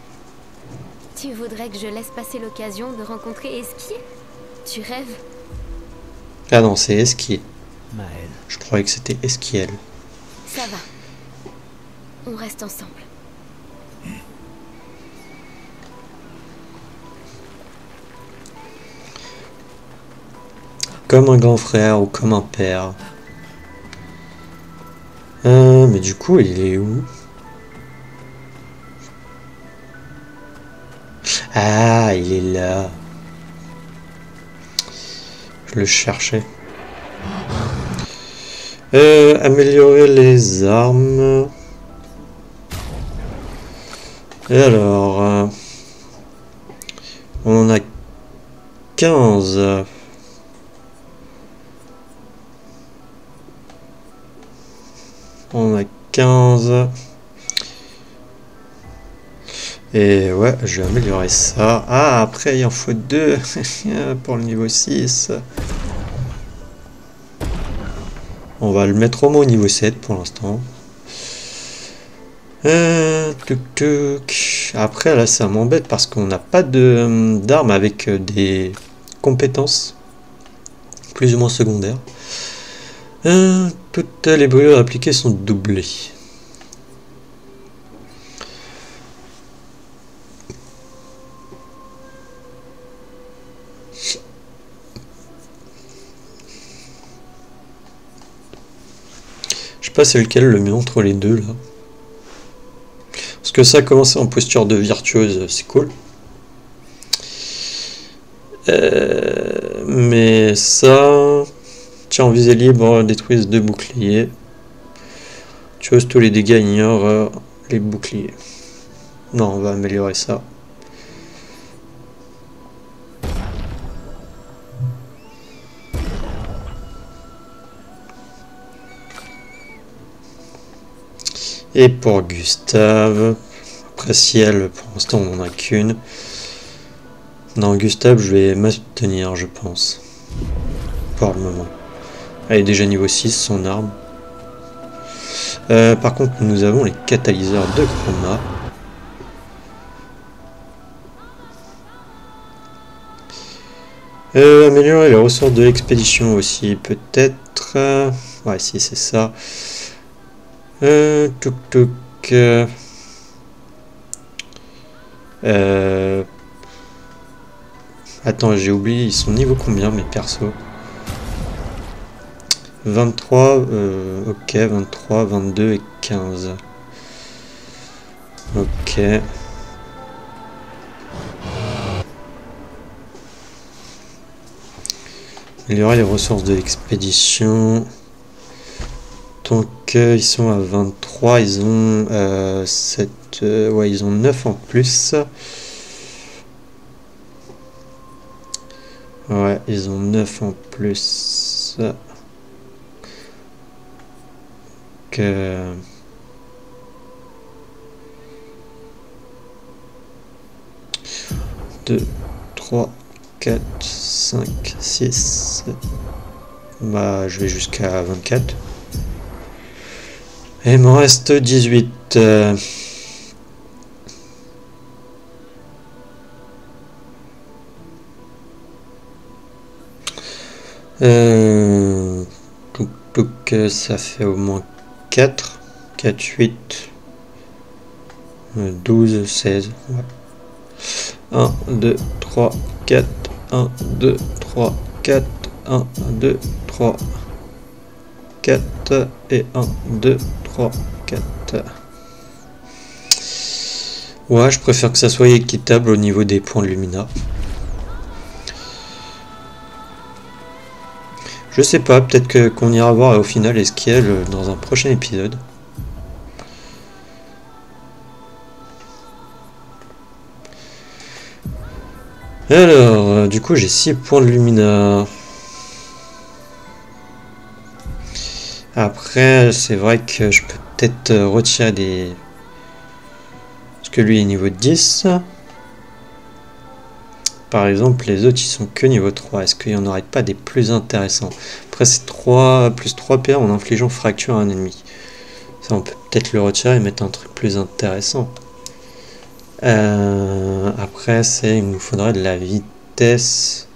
Tu voudrais que je laisse passer l'occasion de rencontrer Esquier? Tu rêves? Ah non, c'est Esquier. Maël. Je croyais que c'était Esquiel. Ça va. On reste ensemble. Comme un grand frère ou comme un père. Mais du coup, il est où? Ah, il est là. Je le cherchais. Améliorer les armes. Et alors... on en a 15. On a 15. Et ouais, je vais améliorer ça. Ah, après, il en faut 2 pour le niveau 6. On va le mettre au moins au niveau 7 pour l'instant. Après, là, ça m'embête parce qu'on n'a pas d'armes avec des compétences plus ou moins secondaires. Toutes les brûlures appliquées sont doublées. Je sais pas c'est lequel le mieux entre les deux là. Parce que ça commence en posture de virtuose, c'est cool. Mais ça... Tiens, en visée libre, détruise 2 boucliers. Tu oses tous les dégâts, ignore les boucliers. Non, on va améliorer ça. Et pour Gustave, après ciel, pour l'instant on n'en a qu'une. Non, Gustave, je vais m'abstenir, je pense. Pour le moment. Elle est déjà niveau 6, son arme. Par contre, nous avons les catalyseurs de chroma. Améliorer les ressources de l'expédition aussi, peut-être. Ouais, si, c'est ça. Attends, j'ai oublié, ils sont niveau combien mes persos? 23, ok, 23, 22 et 15. Ok. Améliorer les ressources de l'expédition. Donc ils sont à 23, ils ont 7, ouais, ils ont 9 en plus. Ouais, ils ont 9 en plus. Que... 2, 3, 4, 5, 6. Bah, je vais jusqu'à 24. Et il m'en reste 18. Donc, ça fait au moins 4. 4, 8, 12, 16. Ouais. 1, 2, 3, 4. 1, 2, 3, 4. 1, 2, 3, 4. Et 1, 2, 3, 4. Ouais, je préfère que ça soit équitable au niveau des points de Lumina. Je sais pas, peut-être qu'on ira voir au final Esquiel dans un prochain épisode. Alors, du coup j'ai 6 points de Lumina. Après, c'est vrai que je peux peut-être retirer des... Parce que lui est niveau 10. Par exemple, les autres ils sont que niveau 3. Est-ce qu'il n'y en aurait pas des plus intéressants? Après, c'est 3 plus 3 PA en infligeant fracture à un ennemi. Ça, on peut peut-être le retirer et mettre un truc plus intéressant. Après, il nous faudrait de la vitesse.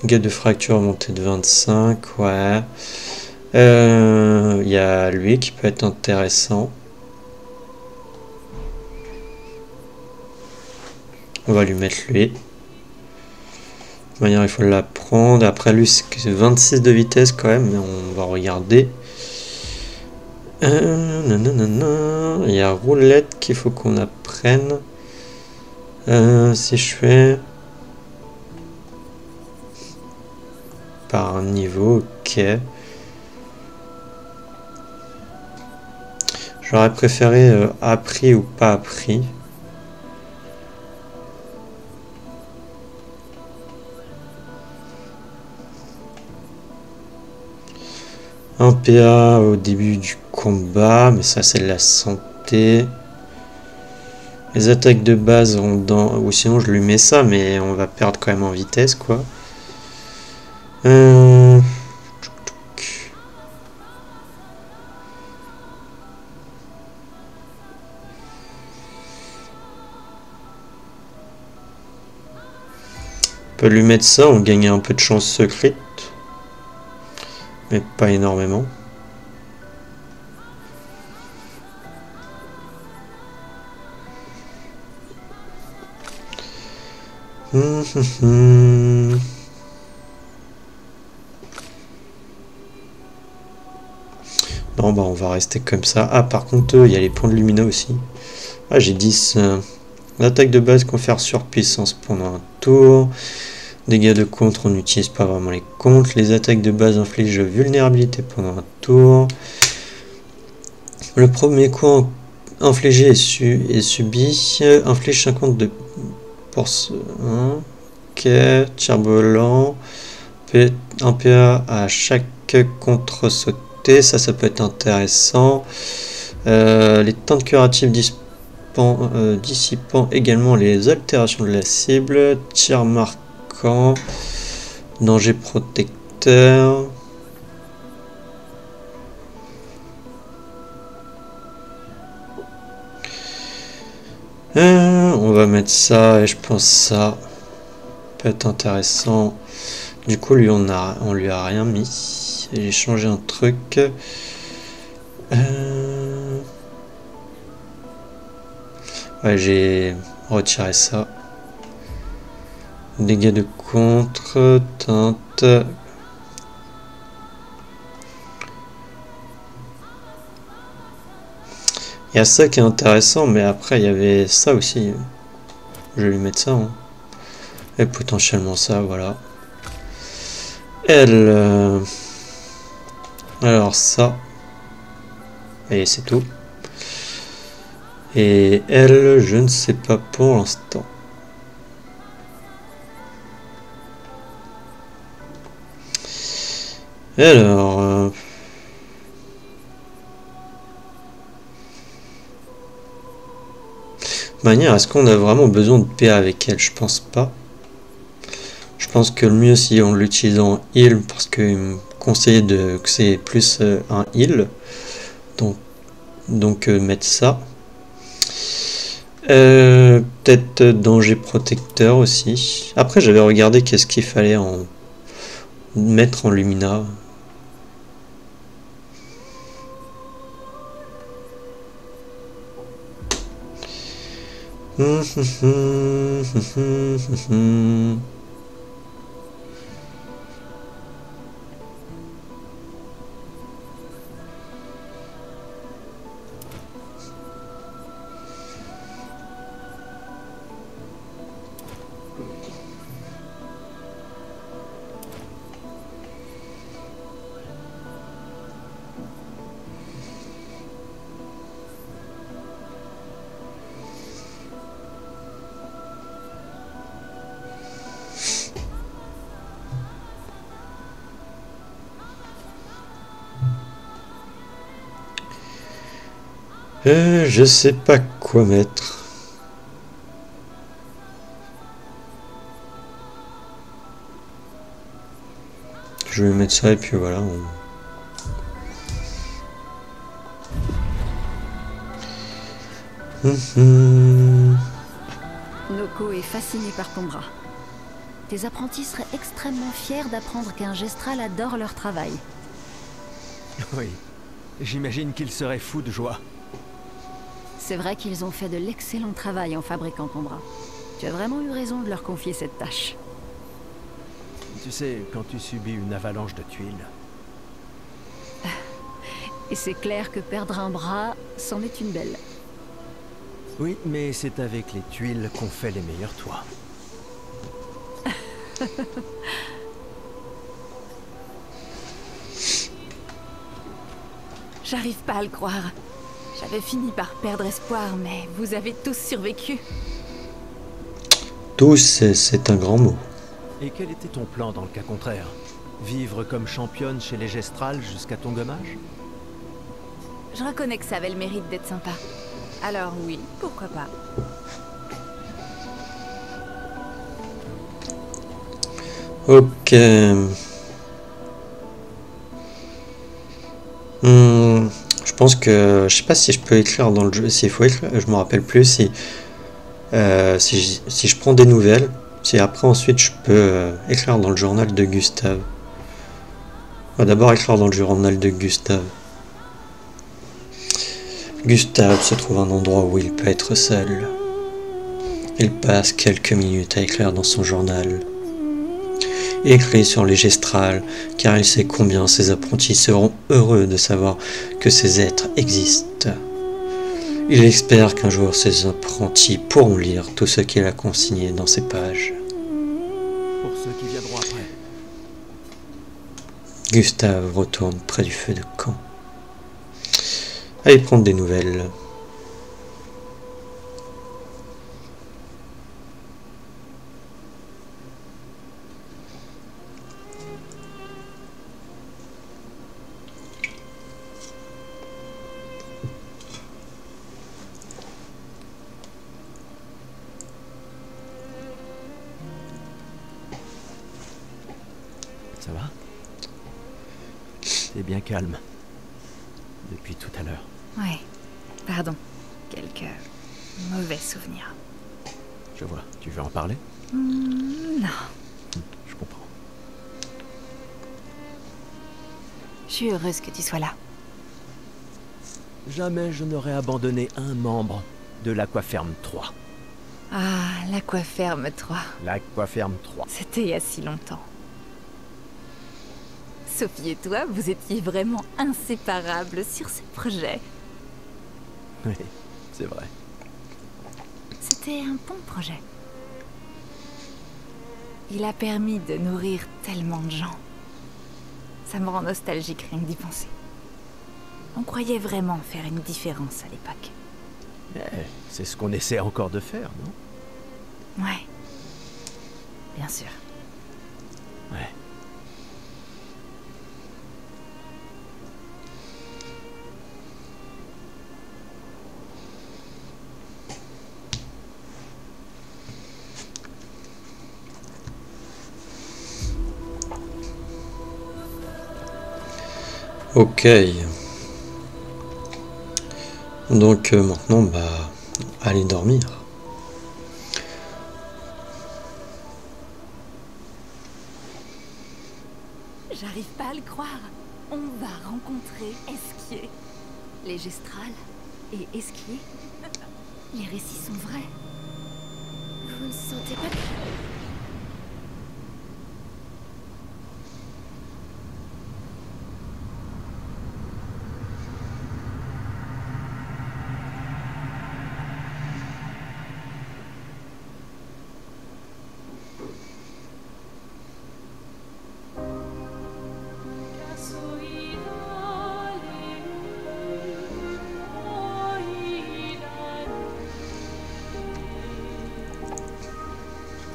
Dégâts de fracture montée de 25. Ouais. Il y a lui qui peut être intéressant. On va lui mettre lui. De toute manière, il faut la prendre. Après, lui, c'est 26 de vitesse quand même. Mais on va regarder. Il y a roulette qu'il faut qu'on apprenne. Si je fais... Par niveau, ok. J'aurais préféré appris ou pas appris. Un PA au début du combat, mais ça c'est de la santé. Les attaques de base ont dans... Ou sinon je lui mets ça, mais on va perdre quand même en vitesse, quoi. On peut lui mettre ça, on gagne un peu de chance secrète. Mais pas énormément. Non, bah on va rester comme ça. Ah, par contre, il y a les points de Lumina aussi. Ah, j'ai 10. L'attaque de base confère surpuissance pendant un tour. Dégâts de contre, on n'utilise pas vraiment les contres. Les attaques de base infligent vulnérabilité pendant un tour. Le premier coup infligé est subi. Inflige 52%. Ok, tir volant. Un PA à chaque contre sauté. Ça peut être intéressant. Les teintes curatives dissipant également les altérations de la cible. Tir marquant. Danger protecteur. On va mettre ça et je pense ça peut être intéressant. Du coup lui on lui a rien mis. J'ai changé un truc. Ouais, j'ai retiré ça. Dégâts de contre, teinte. Il y a ça qui est intéressant, mais après il y avait ça aussi. Je vais lui mettre ça. Hein. Et potentiellement ça, voilà. Elle. Alors ça. Et c'est tout. Et elle, je ne sais pas pour l'instant. Et alors... manière, est-ce qu'on a vraiment besoin de paix avec elle? Je pense pas. Je pense que le mieux si on l'utilise en heal, parce qu'il me conseillait que c'est plus un heal. Donc mettre ça. Peut-être danger protecteur aussi. Après j'avais regardé qu'est-ce qu'il fallait en mettre en Lumina. Je sais pas quoi mettre. Je vais mettre ça et puis voilà. Noko est fasciné par ton bras. Tes apprentis seraient extrêmement fiers d'apprendre qu'un Gestral adore leur travail. Oui, j'imagine qu'ils seraient fous de joie. C'est vrai qu'ils ont fait de l'excellent travail en fabriquant ton bras. Tu as vraiment eu raison de leur confier cette tâche. Tu sais, quand tu subis une avalanche de tuiles... Et c'est clair que perdre un bras, c'en est une belle. Oui, mais c'est avec les tuiles qu'on fait les meilleurs toits. J'arrive pas à le croire. J'avais fini par perdre espoir, mais vous avez tous survécu. Tous, c'est un grand mot. Et quel était ton plan dans le cas contraire? Vivre comme championne chez les Gestrals jusqu'à ton gommage? Je reconnais que ça avait le mérite d'être sympa. Alors oui, pourquoi pas. Ok. Je pense que... Je sais pas si je peux écrire dans le jeu, s'il faut écrire, je me rappelle plus si... si je prends des nouvelles, si après ensuite je peux écrire dans le journal de Gustave. On va d'abord écrire dans le journal de Gustave. Gustave se trouve un endroit où il peut être seul. Il passe quelques minutes à écrire dans son journal. Il écrit sur les Gestrals, car il sait combien ses apprentis seront heureux de savoir que ces êtres existent. Il espère qu'un jour ses apprentis pourront lire tout ce qu'il a consigné dans ces pages. Pour ceux qui viendront après. Gustave retourne près du feu de camp. Allez prendre des nouvelles. Ça va? T'es bien calme. Depuis tout à l'heure. Ouais, pardon. Quelques mauvais souvenirs. Je vois. Tu veux en parler? Non. Je comprends. Je suis heureuse que tu sois là. Jamais je n'aurais abandonné un membre de l'Aquaferme 3. Ah, l'Aquaferme 3. L'Aquaferme 3. C'était il y a si longtemps. Sophie et toi, vous étiez vraiment inséparables sur ce projet. Oui, c'est vrai. C'était un bon projet. Il a permis de nourrir tellement de gens. Ça me rend nostalgique rien que d'y penser. On croyait vraiment faire une différence à l'époque. C'est ce qu'on essaie encore de faire, non? Ouais. Bien sûr. Ouais. Ok. Donc maintenant, bah, allez dormir. J'arrive pas à le croire. On va rencontrer Esquier. Les Gestrals et Esquier. Les récits sont vrais. Vous ne sentez pas que...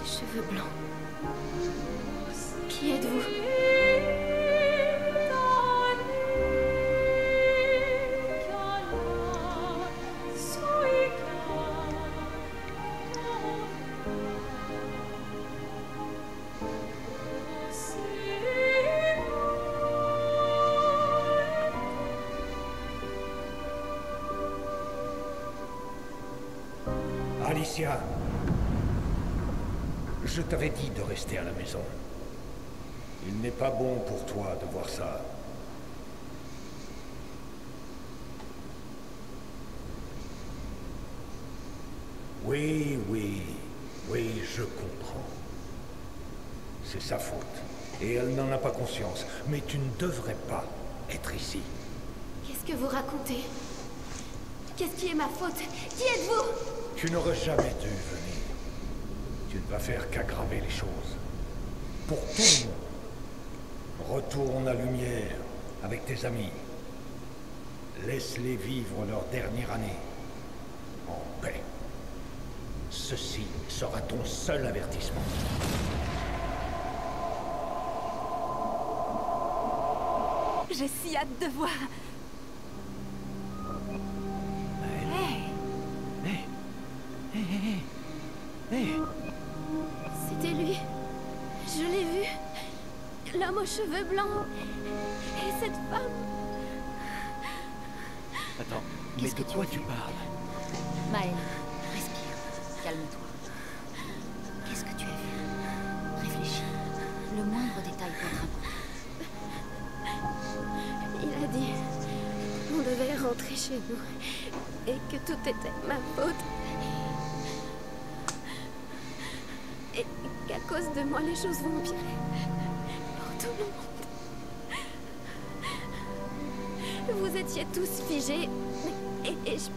Cheveux blancs. Qui êtes-vous? Alicia, je t'avais dit de rester à la maison. Il n'est pas bon pour toi de voir ça. Oui, je comprends. C'est sa faute. Et elle n'en a pas conscience. Mais tu ne devrais pas être ici. Qu'est-ce que vous racontez? Qu'est-ce qui est ma faute? Qui êtes-vous? Tu n'aurais jamais dû venir. Tu ne vas faire qu'aggraver les choses. Pour tout le monde. Retourne à Lumière avec tes amis. Laisse-les vivre leur dernière année. En paix. Ceci sera ton seul avertissement. J'ai si hâte de voir. C'était lui. Je l'ai vu. L'homme aux cheveux blancs. Et cette femme. Attends, mais de quoi tu parles? Maëlle, respire. Calme-toi. Qu'est-ce que tu as vu? Réfléchis. Le moindre détail peut être important. Il a dit qu'on devait rentrer chez nous. Et que tout était ma faute. Et qu'à cause de moi, les choses vont empirer. Pour tout le monde. Vous étiez tous figés. Et je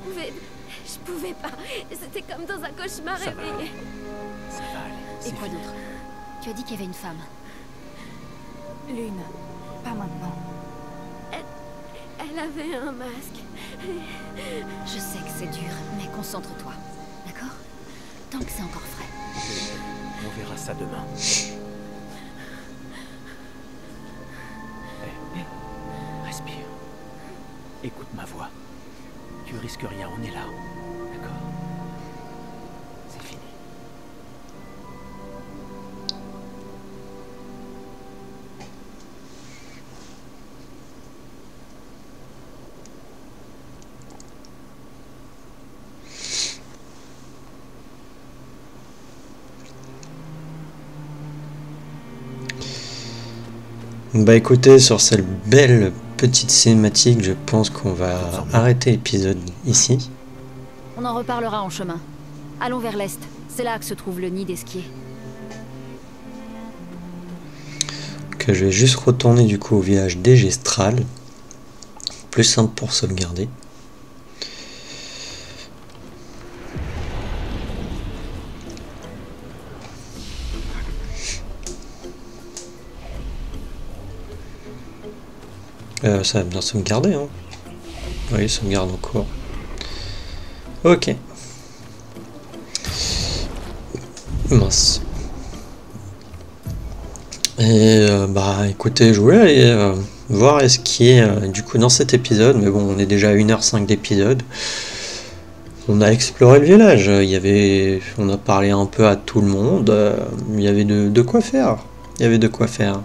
pouvais pas. C'était comme dans un cauchemar réveillé. Ça va aller. Et quoi d'autre? Tu as dit qu'il y avait une femme. Lune. Pas maintenant. Elle avait un masque. Je sais que c'est dur, mais concentre-toi. D'accord? Tant que c'est encore frais. On verra ça demain. Respire. Écoute ma voix. Tu risques rien, on est là. D'accord? C'est fini. Bah écoutez, sur cette belle petite cinématique, je pense qu'on va arrêter l'épisode ici. On en reparlera en chemin. Allons vers l'est. C'est là que se trouve le nid d'Esquier. Que je vais juste retourner du coup au village des Gestrals. Plus simple pour sauvegarder. Ça va bien sauvegarder, hein. Oui, sauvegarde en cours. Ok. Mince. Et bah écoutez, je voulais aller voir ce qui est du coup dans cet épisode, mais bon, on est déjà à 1h05 d'épisode. On a exploré le village, on a parlé un peu à tout le monde, il y avait de quoi faire. Il y avait de quoi faire.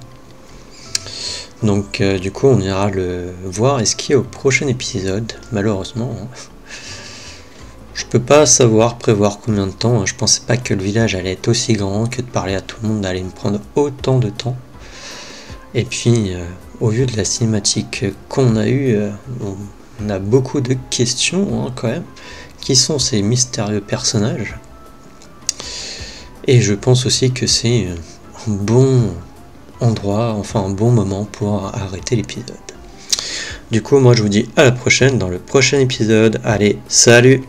Donc du coup on ira le voir et skier au prochain épisode, malheureusement. Je peux pas prévoir combien de temps, je pensais pas que le village allait être aussi grand, que de parler à tout le monde allait me prendre autant de temps. Et puis au vu de la cinématique qu'on a eue, on a beaucoup de questions quand même. Qui sont ces mystérieux personnages? Et je pense aussi que c'est un bon endroit, enfin un bon moment pour arrêter l'épisode. Du coup, moi je vous dis à la prochaine dans le prochain épisode. Allez, salut!